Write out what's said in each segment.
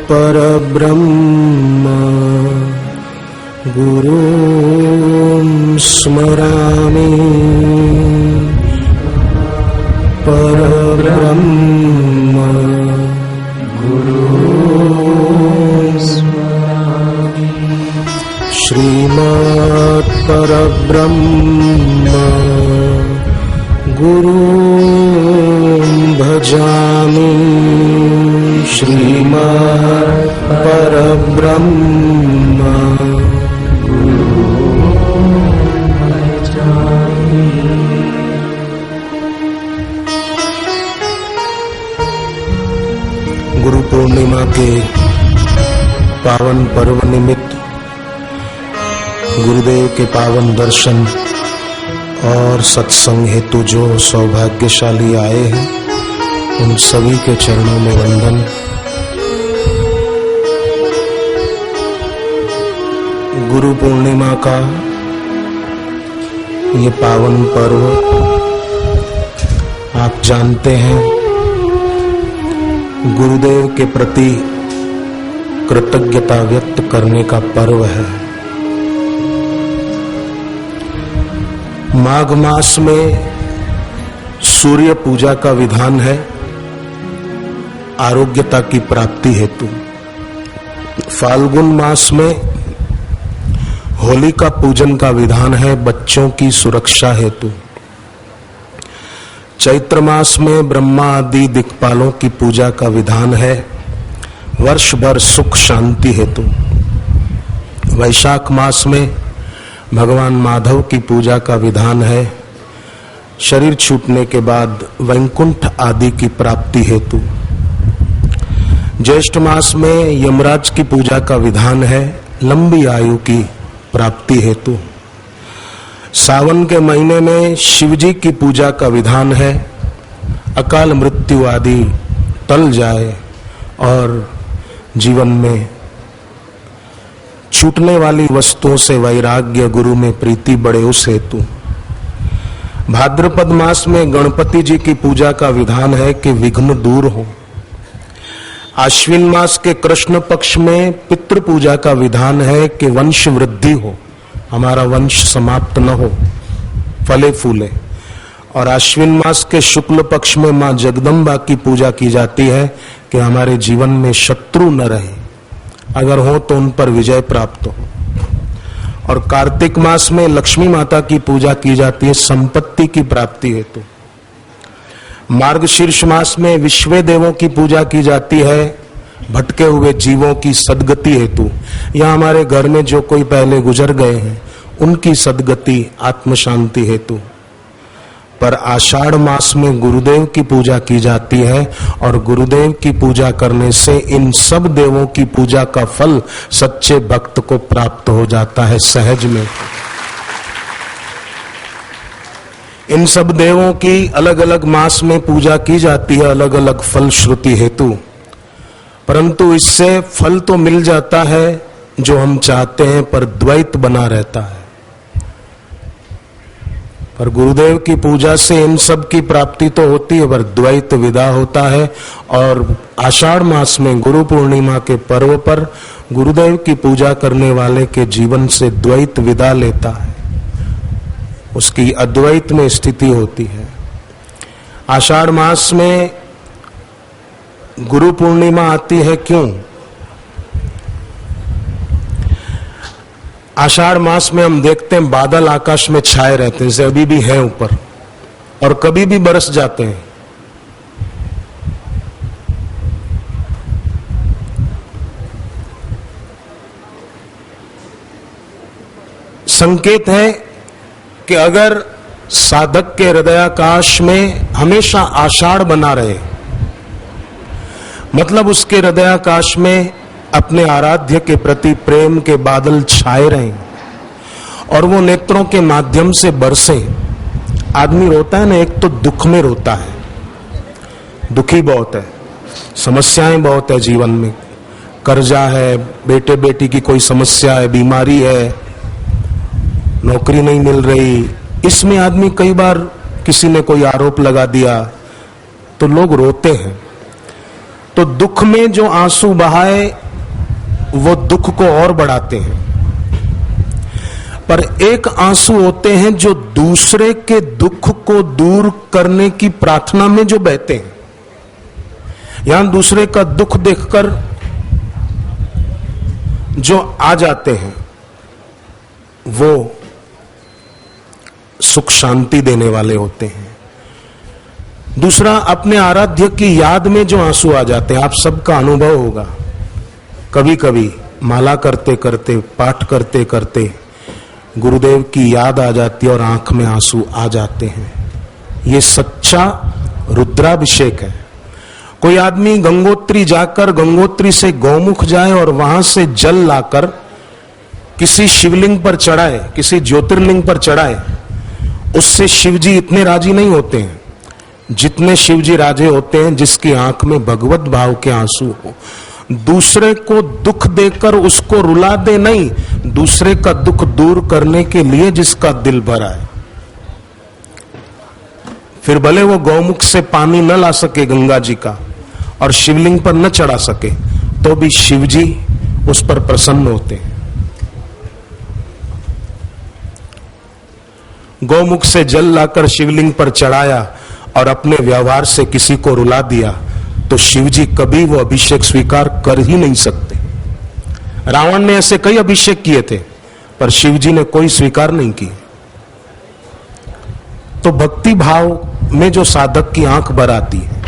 परब्रह्म गुरुं स्मरामि। परब्रह्म गुरुं स्मरामि। श्रीमत् परब्रह्म गुरुं भजामि। श्रीमत् परब्रह्म गुरुं भजामि। गुरु पूर्णिमा के पावन पर्व निमित्त गुरुदेव के पावन दर्शन और सत्संग हेतु जो सौभाग्यशाली आए हैं उन सभी के चरणों में वंदन। गुरु पूर्णिमा का ये पावन पर्व आप जानते हैं गुरुदेव के प्रति कृतज्ञता व्यक्त करने का पर्व है। माघ मास में सूर्य पूजा का विधान है आरोग्यता की प्राप्ति हेतु। फाल्गुन मास में होली का पूजन का विधान है बच्चों की सुरक्षा हेतु। चैत्र मास में ब्रह्मा आदि दिक्पालों की पूजा का विधान है वर्ष भर सुख शांति हेतु। वैशाख मास में भगवान माधव की पूजा का विधान है शरीर छूटने के बाद वैकुंठ आदि की प्राप्ति हेतु। ज्येष्ठ मास में यमराज की पूजा का विधान है लंबी आयु की प्राप्ति हेतु। सावन के महीने में शिवजी की पूजा का विधान है अकाल मृत्यु आदि टल जाए और जीवन में छूटने वाली वस्तुओं से वैराग्य गुरु में प्रीति बढ़े उस हेतु। भाद्रपद मास में गणपति जी की पूजा का विधान है कि विघ्न दूर हो। आश्विन मास के कृष्ण पक्ष में पितृ पूजा का विधान है कि वंश वृद्धि हो, हमारा वंश समाप्त न हो, फले फूले। और आश्विन मास के शुक्ल पक्ष में मां जगदम्बा की पूजा की जाती है कि हमारे जीवन में शत्रु न रहे, अगर हो तो उन पर विजय प्राप्त हो। और कार्तिक मास में लक्ष्मी माता की पूजा की जाती है संपत्ति की प्राप्ति हेतु। मार्गशीर्ष मास में विश्व देवों की पूजा की जाती है भटके हुए जीवों की सदगति हेतु, या हमारे घर में जो कोई पहले गुजर गए हैं उनकी सदगति आत्म शांति हेतु। पर आषाढ़ मास में गुरुदेव की पूजा की जाती है और गुरुदेव की पूजा करने से इन सब देवों की पूजा का फल सच्चे भक्त को प्राप्त हो जाता है सहज में। इन सब देवों की अलग अलग मास में पूजा की जाती है अलग अलग फल श्रुति हेतु, परंतु इससे फल तो मिल जाता है जो हम चाहते हैं पर द्वैत बना रहता है। पर गुरुदेव की पूजा से इन सब की प्राप्ति तो होती है पर द्वैत विदा होता है। और आषाढ़ मास में गुरु पूर्णिमा के पर्व पर गुरुदेव की पूजा करने वाले के जीवन से द्वैत विदा लेता है, उसकी अद्वैत में स्थिति होती है। आषाढ़ मास में गुरु पूर्णिमा आती है क्यों? आषाढ़ मास में हम देखते हैं बादल आकाश में छाए रहते हैं जैसे अभी भी हैं ऊपर और कभी भी बरस जाते हैं। संकेत है कि अगर साधक के हृदयाकाश में हमेशा आषाढ़ बना रहे, मतलब उसके हृदयाकाश में अपने आराध्य के प्रति प्रेम के बादल छाए रहें और वो नेत्रों के माध्यम से बरसे। आदमी रोता है ना, एक तो दुख में रोता है, दुखी बहुत है, समस्याएं बहुत है जीवन में, कर्जा है, बेटे बेटी की कोई समस्या है, बीमारी है, नौकरी नहीं मिल रही। इसमें आदमी कई बार किसी ने कोई आरोप लगा दिया तो लोग रोते हैं। तो दुख में जो आंसू बहाए वो दुख को और बढ़ाते हैं, पर एक आंसू होते हैं जो दूसरे के दुख को दूर करने की प्रार्थना में जो बहते हैं। यहां दूसरे का दुख देखकर जो आ जाते हैं वो सुख शांति देने वाले होते हैं। दूसरा, अपने आराध्य की याद में जो आंसू आ जाते हैं, आप सबका अनुभव होगा, कभी कभी माला करते करते, पाठ करते करते गुरुदेव की याद आ जाती है और आंख में आंसू आ जाते हैं। ये सच्चा रुद्राभिषेक है। कोई आदमी गंगोत्री जाकर गंगोत्री से गौमुख जाए और वहां से जल लाकर किसी शिवलिंग पर चढ़ाए, किसी ज्योतिर्लिंग पर चढ़ाए, उससे शिवजी इतने राजी नहीं होते हैं जितने शिवजी राजे होते हैं जिसकी आंख में भगवत भाव के आंसू हो। दूसरे को दुख देकर उसको रुला दे नहीं, दूसरे का दुख दूर करने के लिए जिसका दिल भरा है। फिर भले वो गौमुख से पानी न ला सके गंगा जी का और शिवलिंग पर न चढ़ा सके, तो भी शिवजी उस पर प्रसन्न होते हैं। गौमुख से जल लाकर शिवलिंग पर चढ़ाया और अपने व्यवहार से किसी को रुला दिया, तो शिवजी कभी वो अभिषेक स्वीकार कर ही नहीं सकते। रावण ने ऐसे कई अभिषेक किए थे, पर शिवजी ने कोई स्वीकार नहीं किए। तो भक्ति भाव में जो साधक की आंख भर आती है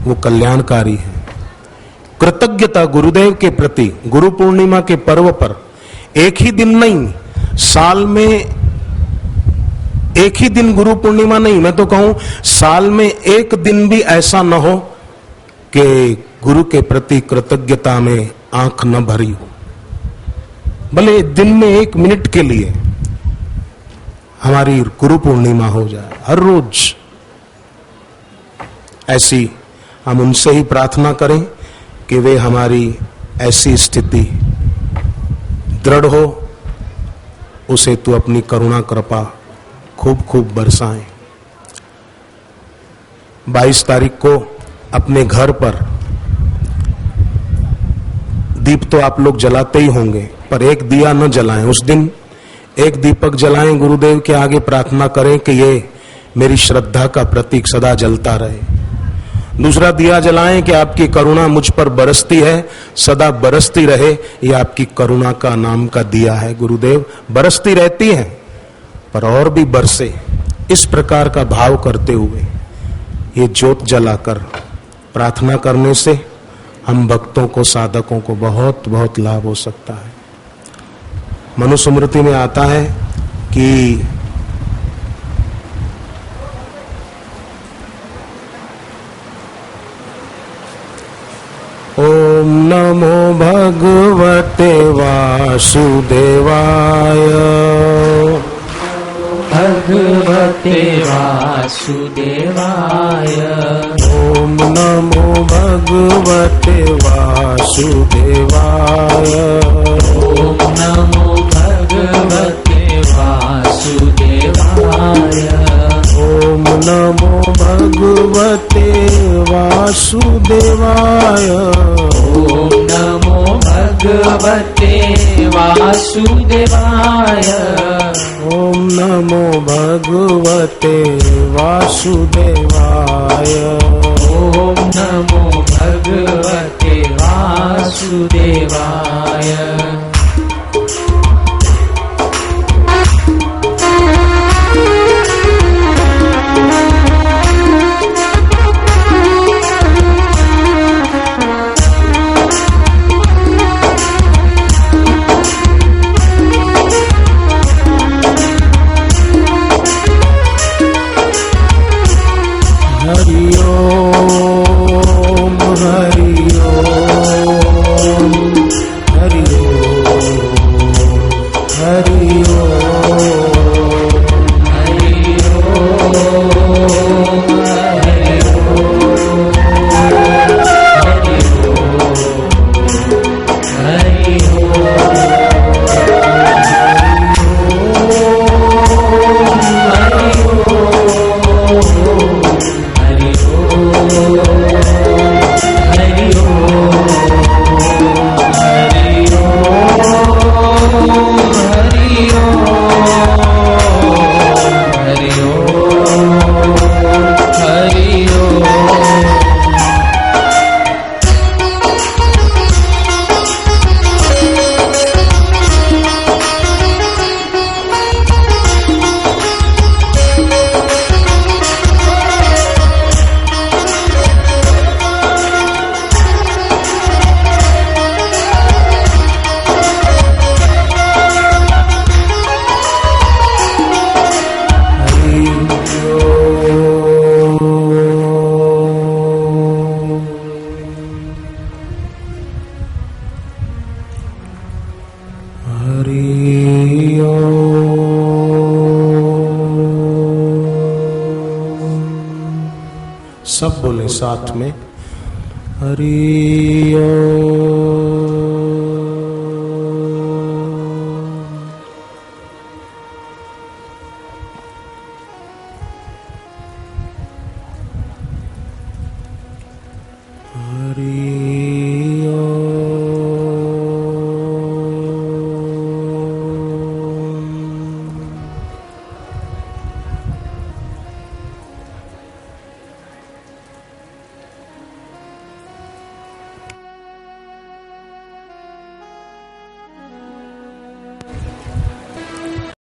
वो कल्याणकारी है। कृतज्ञता गुरुदेव के प्रति गुरु पूर्णिमा के पर्व पर एक ही दिन नहीं, साल में एक ही दिन गुरु पूर्णिमा नहीं, मैं तो कहूं साल में एक दिन भी ऐसा न हो कि गुरु के प्रति कृतज्ञता में आंख न भरी हो। भले दिन में 1 मिनट के लिए हमारी गुरु पूर्णिमा हो जाए, हर रोज ऐसी हम उनसे ही प्रार्थना करें कि वे हमारी ऐसी स्थिति दृढ़ हो, उसे तू अपनी करुणा कृपा खूब खूब बरसाएं। 22 तारीख को अपने घर पर दीप तो आप लोग जलाते ही होंगे, पर एक दिया न जलाएं। उस दिन एक दीपक जलाएं, गुरुदेव के आगे प्रार्थना करें कि ये मेरी श्रद्धा का प्रतीक सदा जलता रहे। दूसरा दिया जलाएं कि आपकी करुणा मुझ पर बरसती है, सदा बरसती रहे। ये आपकी करुणा का नाम का दिया है गुरुदेव, बरसती रहती है पर और भी बरसे। इस प्रकार का भाव करते हुए ये ज्योत जलाकर प्रार्थना करने से हम भक्तों को, साधकों को बहुत बहुत लाभ हो सकता है। मनुस्मृति में आता है कि ओम नमो भगवते वासुदेवाय, भगवते वासुदेवाय। ओम नमो भगवते वासुदेवाय, ओम नमो भगवते वासुदेवाय। ओम नमो भगवते वासुदेवाय, ओम नमो भगवते वासुदेवाय। ओम नमो भगवते वासुदेवाय। ओम नमो भगवते वासुदेवाय। हरि ओम, हरि ओम, हरि ओम। सब बोले साथ में, हरि ओम।